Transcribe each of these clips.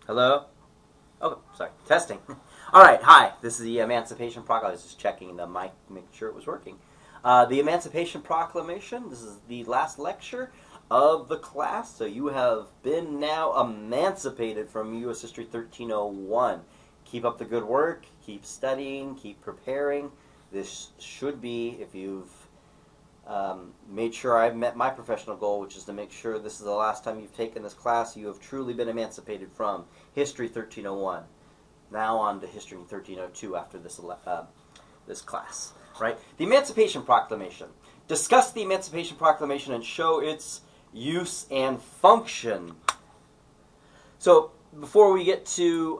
Hello? Oh, sorry. Testing. All right. Hi. This is the Emancipation Proclamation. I was just checking the mic, make sure it was working. The Emancipation Proclamation. This is the last lecture of the class. So you have been now emancipated from U.S. History 1301. Keep up the good work. Keep studying. Keep preparing. This should be, if you've made sure I've met my professional goal, which is to make sure this is the last time you've taken this class, you have truly been emancipated from History 1301. Now on to History 1302 after this class. Right? The Emancipation Proclamation. Discuss the Emancipation Proclamation and show its use and function. So before we get to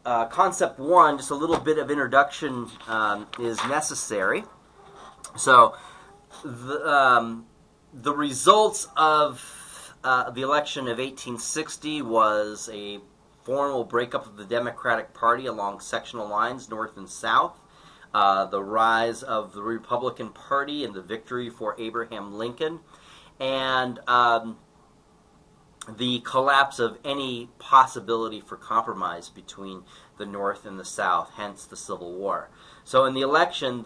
Concept 1, just a little bit of introduction is necessary. So, the results of the election of 1860 was a formal breakup of the Democratic Party along sectional lines, North and South, the rise of the Republican Party and the victory for Abraham Lincoln, and the collapse of any possibility for compromise between the North and the South, hence the Civil War. So in the election,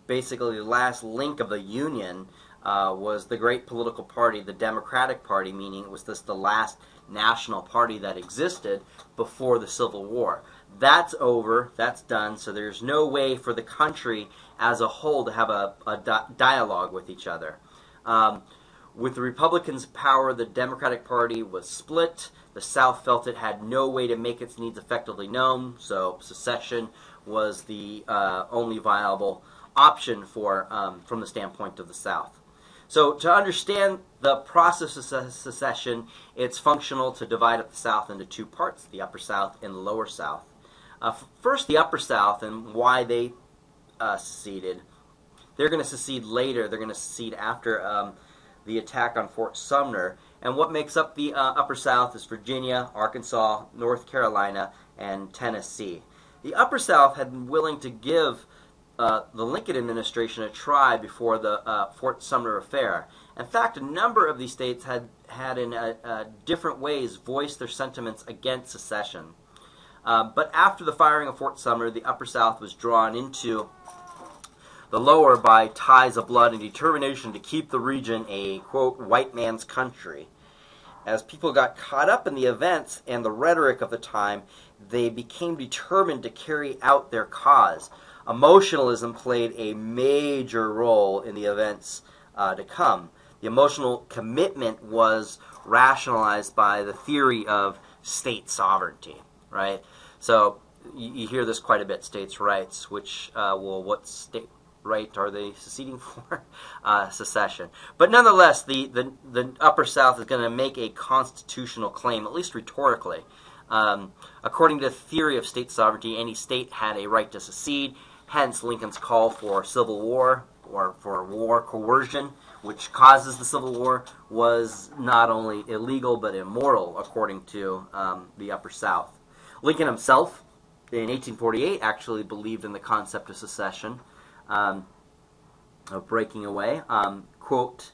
basically the last link of the Union was the great political party, the Democratic Party, meaning it was the last national party that existed before the Civil War. That's over, that's done, so there's no way for the country as a whole to have a dialogue with each other. With the Republicans' power, the Democratic Party was split. The South felt it had no way to make its needs effectively known, so secession was the only viable option from the standpoint of the South. So to understand the process of secession, it's functional to divide up the South into two parts, the Upper South and the Lower South. First, the Upper South and why they seceded. They're going to secede later. They're going to secede after the attack on Fort Sumner. And what makes up the Upper South is Virginia, Arkansas, North Carolina, and Tennessee. The Upper South had been willing to give the Lincoln administration a try before the Fort Sumner affair. In fact, a number of these states had in different ways voiced their sentiments against secession. But after the firing of Fort Sumner, the Upper South was drawn into the Lower by ties of blood and determination to keep the region a, quote, white man's country. As people got caught up in the events and the rhetoric of the time, they became determined to carry out their cause. Emotionalism played a major role in the events to come. The emotional commitment was rationalized by the theory of state sovereignty, right? So you hear this quite a bit, states' rights, which, what state right are they seceding for? Secession. But nonetheless, the Upper South is going to make a constitutional claim, at least rhetorically. According to the theory of state sovereignty, any state had a right to secede. Hence, Lincoln's call for civil war, or for war coercion, which causes the Civil War, was not only illegal but immoral, according to the Upper South. Lincoln himself, in 1848, actually believed in the concept of secession, of breaking away. Quote,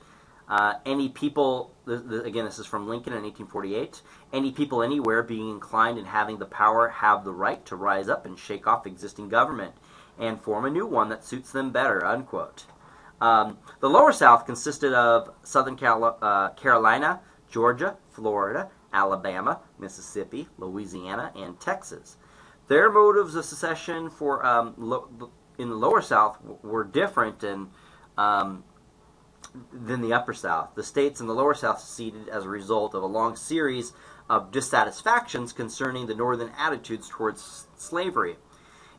any people, again this is from Lincoln in 1848, any people anywhere being inclined and having the power have the right to rise up and shake off existing government and form a new one that suits them better, unquote. The Lower South consisted of Southern Carolina, Georgia, Florida, Alabama, Mississippi, Louisiana, and Texas. Their motives of secession for in the Lower South were different than the Upper South. The states in the Lower South seceded as a result of a long series of dissatisfactions concerning the Northern attitudes towards slavery.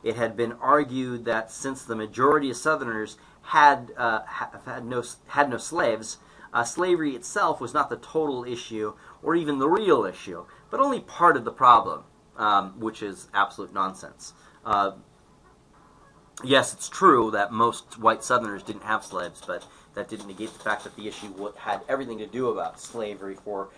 It had been argued that since the majority of Southerners had no slaves, slavery itself was not the total issue or even the real issue, but only part of the problem, which is absolute nonsense. Yes, it's true that most white Southerners didn't have slaves, but that didn't negate the fact that the issue had everything to do about slavery for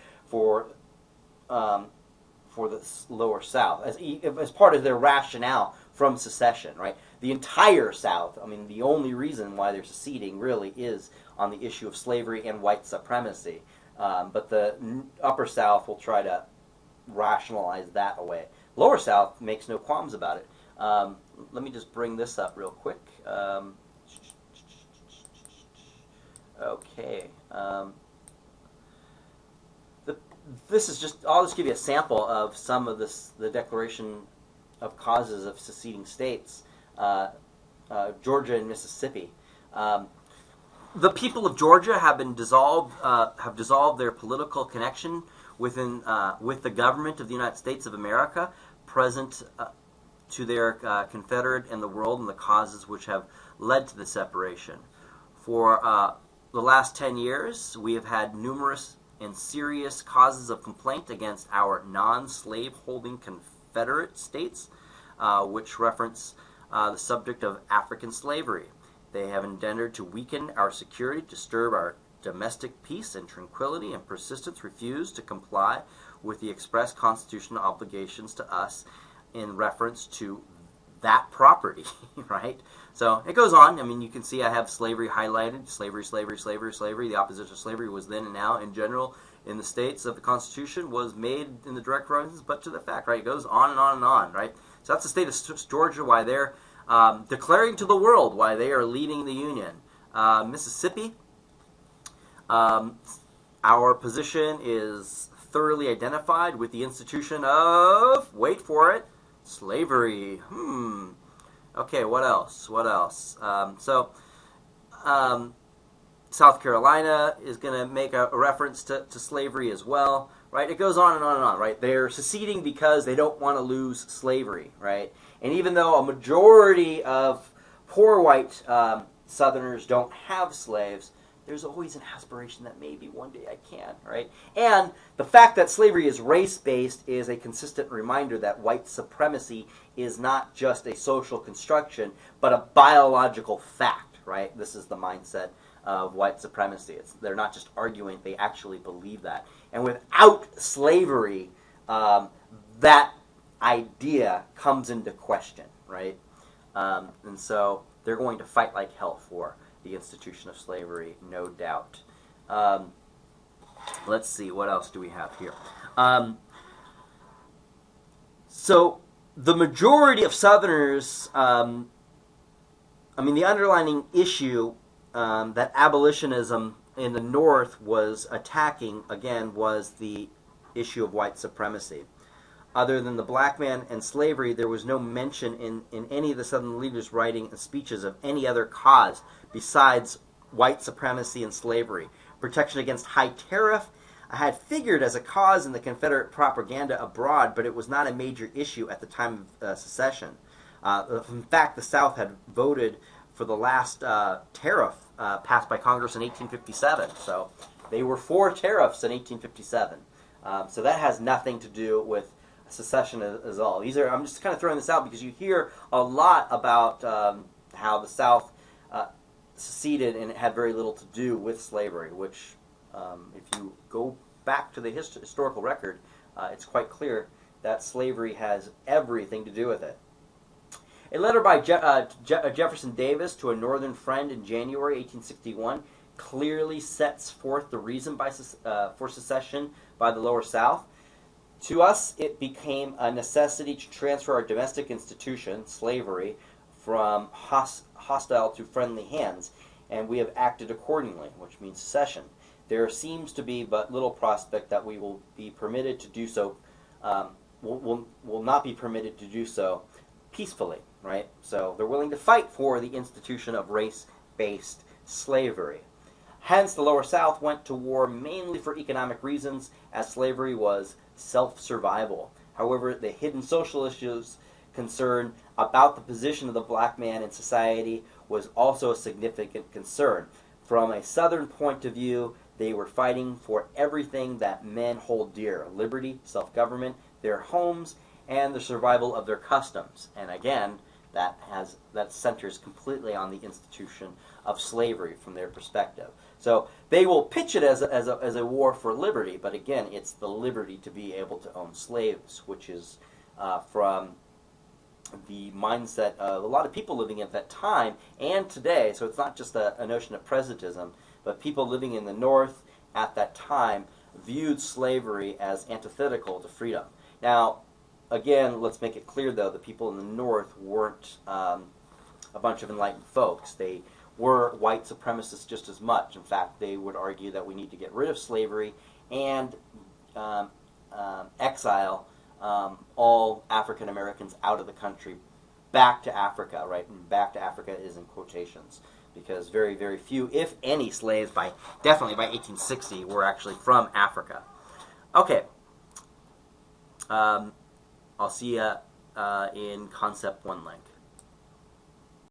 the Lower South as part of their rationale from secession, right? The entire South, I mean, the only reason why they're seceding really is on the issue of slavery and white supremacy. But the Upper South will try to rationalize that away. Lower South makes no qualms about it. Let me just bring this up real quick. Okay. This is just, I'll just give you a sample of some of the Declaration of Causes of seceding states, Georgia and Mississippi. The people of Georgia have dissolved their political connection with the government of the United States of America, present to their Confederate and the world and the causes which have led to the separation. For the last 10 years, we have had numerous and serious causes of complaint against our non-slave-holding Confederate states, which reference the subject of African slavery. They have endeavored to weaken our security, disturb our domestic peace and tranquility, and persistence refuse to comply with the express constitutional obligations to us in reference to that property, right? So it goes on. I mean, you can see I have slavery highlighted. Slavery, slavery, slavery, slavery. The opposition to slavery was then and now in general in the states of the Constitution was made in the direct references, but to the fact, right? It goes on and on and on, right? So that's the state of Georgia, why they're declaring to the world why they are leaving the Union. Mississippi, our position is thoroughly identified with the institution of, wait for it, slavery. Okay, what else? What else? South Carolina is going to make a reference to slavery as well, right? It goes on and on and on, right? They're seceding because they don't want to lose slavery, right? And even though a majority of poor white Southerners don't have slaves, there's always an aspiration that maybe one day I can, right? And the fact that slavery is race-based is a consistent reminder that white supremacy is not just a social construction, but a biological fact, right? This is the mindset of white supremacy. They're not just arguing, they actually believe that. And without slavery, that idea comes into question, right? And so they're going to fight like hell for the institution of slavery, no doubt. Let's see, what else do we have here? So the majority of Southerners, the underlying issue that abolitionism in the North was attacking, again, was the issue of white supremacy. Other than the black man and slavery, there was no mention in any of the Southern leaders' writing and speeches of any other cause besides white supremacy and slavery. Protection against high tariff had figured as a cause in the Confederate propaganda abroad, but it was not a major issue at the time of secession. In fact, the South had voted for the last tariff passed by Congress in 1857. So they were for tariffs in 1857. So that has nothing to do with secession as all. I'm just kind of throwing this out because you hear a lot about how the South seceded and it had very little to do with slavery, which if you go back to the historical record, it's quite clear that slavery has everything to do with it. A letter by Jefferson Davis to a Northern friend in January 1861 clearly sets forth the reason for secession by the Lower South. To us, it became a necessity to transfer our domestic institution, slavery, from hostile to friendly hands, and we have acted accordingly, which means secession. There seems to be but little prospect that we will be permitted to do so, will not be permitted to do so peacefully, right? So they're willing to fight for the institution of race-based slavery. Hence, the Lower South went to war mainly for economic reasons, as slavery was self-survival. However, the hidden social issues concerned about the position of the black man in society was also a significant concern. From a Southern point of view, they were fighting for everything that men hold dear: liberty, self-government, their homes, and the survival of their customs. And again, that centers completely on the institution of slavery from their perspective. So they will pitch it as a war for liberty, but again, it's the liberty to be able to own slaves, which is from the mindset of a lot of people living at that time and today. So it's not just a notion of presentism, but people living in the North at that time viewed slavery as antithetical to freedom. Now, again, let's make it clear, though, the people in the North weren't a bunch of enlightened folks. They were white supremacists just as much. In fact, they would argue that we need to get rid of slavery and exile all African Americans out of the country back to Africa, right? And back to Africa is in quotations, because very, very few, if any, slaves definitely by 1860 were actually from Africa. Okay. I'll see you in Concept 1 link.